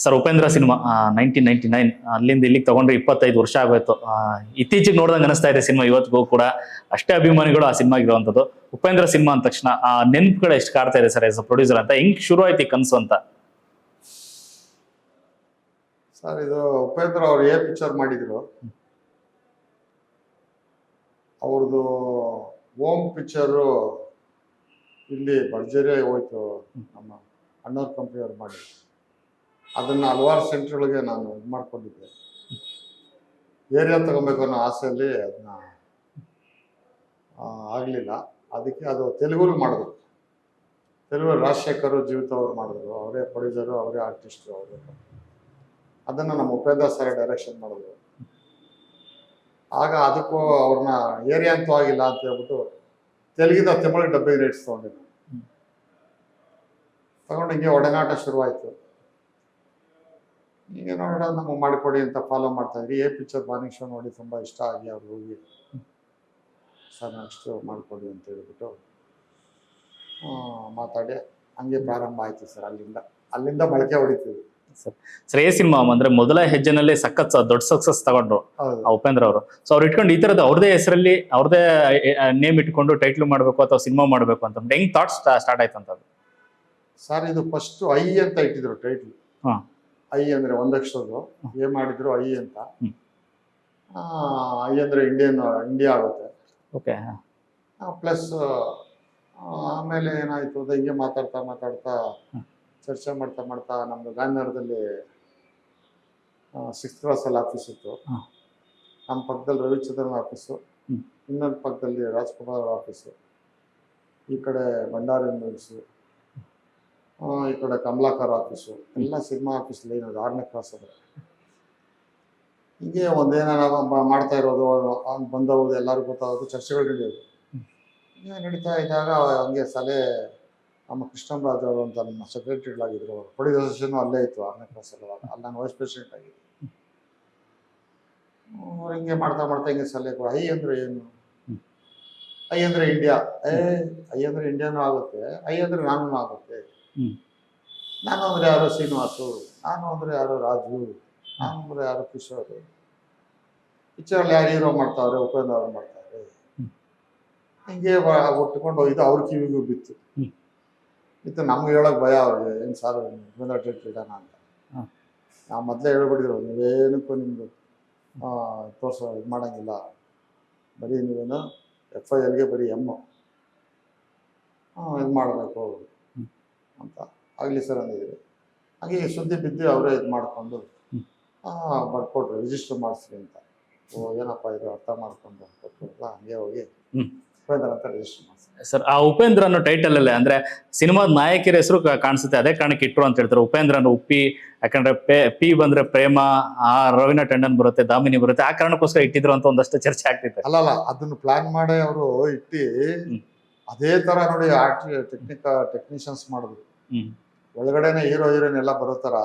Sir Upendra cinema 1999 ಅಲ್ಲಿಂದ ಇಲ್ಲಿಗೆ ತಗೊಂಡ್ರೆ 25 ವರ್ಷ ಆಗೋಯ್ತು. ಇತ್ತೀಚೆಗೆ ನೋಡ್ದಂಗೆ ಅನಿಸ್ತಾ ಇದೆ ಸಿನಿಮಾ ಇವತ್ತಿಗೂ ಕೂಡ. ಅಷ್ಟೇ ಅಭಿಮಾನಿಗಳು ಆ ಸಿನಿಮಾಗೆ ಇರುವಂತದ್ದು. ಉಪೇಂದ್ರ ಸಿನಿಮಾ ಅಂದ ತಕ್ಷಣ ಆ ನೆನಪುಗಳು ಎಷ್ಟು ಕಾಡ್ತಾ ಇದೆ ಸರ್ ಆಸ್ ಅ ಪ್ರೊಡ್ಯೂಸರ್ ಅಂತ, ಹೆಂಗ್ ಶುರು ಆಯ್ತು ಈ ಕನಸು ಅಂತ? ಸರ್ ಇದು ಉಪೇಂದ್ರ ಅವ್ರು ಪಿಕ್ಚರ್ ಮಾಡಿದ್ರು, ಅವ್ರದ್ದು ಓಮ್ ಪಿಕ್ಚರು ಇಲ್ಲಿ ಭರ್ಜರಿ ಹೋಯ್ತು. ನಮ್ಮ ಅಣ್ಣವ್ರ ಕಂಪ್ನಿಯವ್ರು ಮಾಡಿ ಅದನ್ನು ಹಲವಾರು ಸೆಂಟ್ರ್ಗಳಿಗೆ ನಾನು ಇದು ಮಾಡ್ಕೊಂಡಿದ್ದೆ. ಏರಿಯಾ ತಗೊಬೇಕು ಅನ್ನೋ ಆಸೆಯಲ್ಲಿ ಅದನ್ನ ಆಗಲಿಲ್ಲ. ಅದಕ್ಕೆ ಅದು ತೆಲುಗುಲಿ ಮಾಡಿದ್ರು. ತೆಲುಗು ರಾಜಶೇಖರ್ ಜೀವಿತ ಅವ್ರು ಮಾಡಿದ್ರು, ಅವರೇ ಪ್ರೊಡ್ಯೂಸರು, ಅವರೇ ಆರ್ಟಿಸ್ಟು, ಅವರೇ. ಅದನ್ನು ನಮ್ಮ ಉಪೇಂದ್ರ ಸರ್ ಡೈರೆಕ್ಷನ್ ಮಾಡಿದ್ರು. ಆಗ ಅದಕ್ಕೂ ಅವ್ರನ್ನ ಏರಿಯಾ ಅಂತೂ ಆಗಿಲ್ಲ ಅಂತ ಹೇಳ್ಬಿಟ್ಟು ತೆಲುಗಿಂದ ತಮಿಳಿಗೆ ಡಬ್ಬಿಂಗ್ ರೈಟ್ಸ್ ತೊಗೊಂಡಿದ್ದು. ತಗೊಂಡು ಹಿಂಗೆ ಒಡನಾಟ ಶುರುವಾಯಿತು. ಹೀಗೆ ನೋಡೋಣ ನಮಗೆ ಮಾಡಿಕೊಡಿ ಅಂತ ಫಾಲೋ ಮಾಡ್ತಾ ಇದ್ರಿ. ಪಿಕ್ಚರ್ ಮಾರ್ನಿಂಗ್ ಶೋ ನೋಡಿ ತುಂಬ ಇಷ್ಟ ಆಗಿ ಅವ್ರು ಹೋಗಿ ಸರ್ ನೆಕ್ಸ್ಟು ಮಾಡಿಕೊಡಿ ಅಂತ ಹೇಳ್ಬಿಟ್ಟು ಮಾತಾಡಿ ಹಂಗೆ ಪ್ರಾರಂಭ ಆಯಿತು ಸರ್. ಅಲ್ಲಿಂದ ಮೊಳಕೆ ಹೊಡಿತೀವಿ ಸರ್. ಏ ಸಿನಿಮಾ ಅಂದ್ರೆ ಮೊದಲ ಹೆಜ್ಜೆನಲ್ಲೇ ಸಖತ್ ದೊಡ್ಡ ಸಕ್ಸಸ್ ತಗೊಂಡ್ರು ಉಪೇಂದ್ರ ಅವರು. ಸೊ ಅವ್ರು ಇಟ್ಕೊಂಡು ಈ ತರದ ಅವ್ರದೇ ಹೆಸರಲ್ಲಿ ಅವ್ರದೇ ನೇಮ್ ಇಟ್ಕೊಂಡು ಟೈಟ್ಲ್ ಮಾಡ್ಬೇಕು ಅಥವಾ ಸಿನಿಮಾ ಮಾಡ್ಬೇಕು ಅಂತ ಹೆಂಗ್ ಥಾಟ್ಸ್ ಸ್ಟಾರ್ಟ್ ಆಯ್ತು ಅಂತ? ಸರ್ ಇದು ಫಸ್ಟ್ ಐ ಅಂತ ಇಟ್ಟಿದ್ರು ಟೈಟ್ಲ್. ಐ ಅಂದ್ರೆ ಒಂದಕ್ಷರದ್ದು, ಏನ್ ಮಾಡಿದ್ರು ಐ ಅಂತ. ಐ ಅಂದ್ರೆ ಇಂಡಿಯಾ ಆಗುತ್ತೆ. ಓಕೆ. ಪ್ಲಸ್ ಆಮೇಲೆ ಏನಾಯ್ತು ಅದು ಹಿಂಗೆ ಮಾತಾಡ್ತಾ ಚರ್ಚೆ ಮಾಡ್ತಾ ನಮ್ದು ಗಾಂಧಿನಗರದಲ್ಲಿ 6th ಕ್ರಾಸಲ್ಲಿ ಆಫೀಸ್ ಇತ್ತು. ನಮ್ಮ ಪಕ್ಕದಲ್ಲಿ ರವಿಚಂದ್ರನ್ ಆಫೀಸು, ಇನ್ನೊಂದು ಪಕ್ಕದಲ್ಲಿ ರಾಜ್ಕುಮಾರ್ ಆಫೀಸು, ಈ ಕಡೆ ಭಂಡಾರಿ ಮಿಲ್ಸು, ಈ ಕಡೆ ಕಮಲಾಕರ್ ಆಫೀಸು, ಎಲ್ಲ ಸಿನಿಮಾ ಆಫೀಸ್ ಲೈನ್ ಅದು 6ನೇ ಕ್ರಾಸ್ ಅದು. ಹೀಗೆ ಒಂದೇನಾರ ಮಾಡ್ತಾ ಇರೋದು ಬಂದವರು ಎಲ್ಲರಿಗೂ ಗೊತ್ತಾಗೋದು, ಚರ್ಚೆಗಳು ನಡೆಯೋದು. ನಡೀತಾ ಇದ್ದಾಗ ಹಂಗೆ ಸಲಹೆ ನಮ್ಮ ಕೃಷ್ಣರಾಜ್ ಅವರು ಅಂತ ನಮ್ಮ ಸೆಕ್ರೆಟರಿಗಳಾಗಿದ್ರು. ಪ್ರೊಡ್ಯೂಸರ್ ಅಸೋಸಿಯೇಷನ್ ಅಲ್ಲೇ ಇತ್ತು 6ನೇ ಕ್ಲಾಸಲ್ಲಿ. ಅಲ್ಲಿ ನಾನು ವೈಸ್ ಪ್ರೆಸಿಡೆಂಟ್ ಆಗಿದ್ದೆ. ಹಿಂಗೆ ಮಾಡ್ತಾ ಹಿಂಗೆ ಸಲಹೆ ಕೊಡ. ಐ ಅಂದ್ರೆ ಏನು? ಐ ಅಂದ್ರೆ ಇಂಡಿಯಾ. ಐ ಅಂದ್ರೆ ಇಂಡಿಯಾನೂ ಆಗುತ್ತೆ, ಐ ಅಂದ್ರೆ ನಾನು ಆಗುತ್ತೆ. ನಾನು ಅಂದ್ರೆ ಯಾರೋ ಶ್ರೀನಿವಾಸು, ನಾನು ಅಂದ್ರೆ ಯಾರೋ ರಾಜು, ನಾನು ಅಂದ್ರೆ ಯಾರೋ ಕಿಶೋರ್. ಪಿಕ್ಚರಲ್ಲಿ ಯಾರು ಹೀರೋ ಮಾಡ್ತಾವ್ರೆ, ಉಪೇಂದ್ರ ಅವ್ರು ಮಾಡ್ತಾವ್ರೆ. ಹಿಂಗೆ ಒಟ್ಕೊಂಡು ಹೋಗಿದ್ದು. ಅವ್ರ ಕಿವಿಗೂ ಬಿತ್ತು. ನಮ್ಗೆ ಹೇಳೋಕೆ ಭಯ ಅವ್ರಿಗೆ, ಏನು ಸಾರ್ ಉಪೇಂದ್ರ ಟೈಟ್ಲ್ ಇಡೋಣ ಅಂತ. ನಾವು ಮೊದಲೇ ಹೇಳ್ಬಿಟ್ಟಿದ್ರು, ನೀವೇನಕ್ಕೂ ನಿಮ್ದು ತೋರಿಸೋ ಇದು ಮಾಡೋಂಗಿಲ್ಲ, ಬರೀ ನೀವೇನು FILಗೆ ಬರೀ ಇದು ಮಾಡಬೇಕು ಅಂತ. ಆಗಲಿ ಸರ್ ಅಂದಿದ್ದೀವಿ. ಹಾಗೆ ಸುದ್ದಿ ಬಿದ್ದು ಅವರೇ ಇದು ಮಾಡಿಕೊಂಡು ಬರ್ಕೊಟ್ರು, ರಿಜಿಸ್ಟರ್ ಮಾಡಿಸ್ರಿ ಅಂತ. ಏನಪ್ಪ ಇದು ಅರ್ಥ ಮಾಡ್ಕೊಂಡು ಕೊಟ್ಟಲ್ಲ, ಹಂಗೆ ಹೋಗಿ ಉಪೇಂದ್ರ ಅಂತ ರಿಜಿಸ್ಟರ್ ಮಾಡಿಸ್ರಿ. ಸರ್ ಆ ಉಪೇಂದ್ರ ಅನ್ನೋ ಟೈಟಲ್ ಅಲ್ಲೇ ಅಂದ್ರೆ ಸಿನಿಮಾದ ನಾಯಕಿಯರ ಹೆಸರು ಕಾಣಿಸುತ್ತೆ, ಅದೇ ಕಾರಣಕ್ಕೆ ಇಟ್ರು ಅಂತ ಹೇಳ್ತಾರೆ. ಉಪೇಂದ್ರ ಅನ್ನೋ ಉಪ್ಪಿ, ಯಾಕಂದ್ರೆ ಪಿ ಬಂದ್ರೆ ಪ್ರೇಮ, ರವೀನಾ ಟಂಡನ್ ಬರುತ್ತೆ, ದಾಮಿನಿ ಬರುತ್ತೆ, ಆ ಕಾರಣಕ್ಕೋಸ್ಕರ ಇಟ್ಟಿದ್ರು ಅಂತ ಒಂದಷ್ಟು ಚರ್ಚೆ ಆಗ್ತಿತ್ತು. ಅಲ್ಲ ಅದನ್ನು ಪ್ಲಾನ್ ಮಾಡಿ ಅವರು ಇಟ್ಟು ಅದೇ ತರ ನೋಡಿ ಟೆಕ್ನಿಷಿಯನ್ಸ್ ಮಾಡಿದ್ರು. ಒಳಗಡೆನೆ ಹೀರೋ ಹೀರೋಯಿನ್ ಎಲ್ಲ ಬರೋ ತರ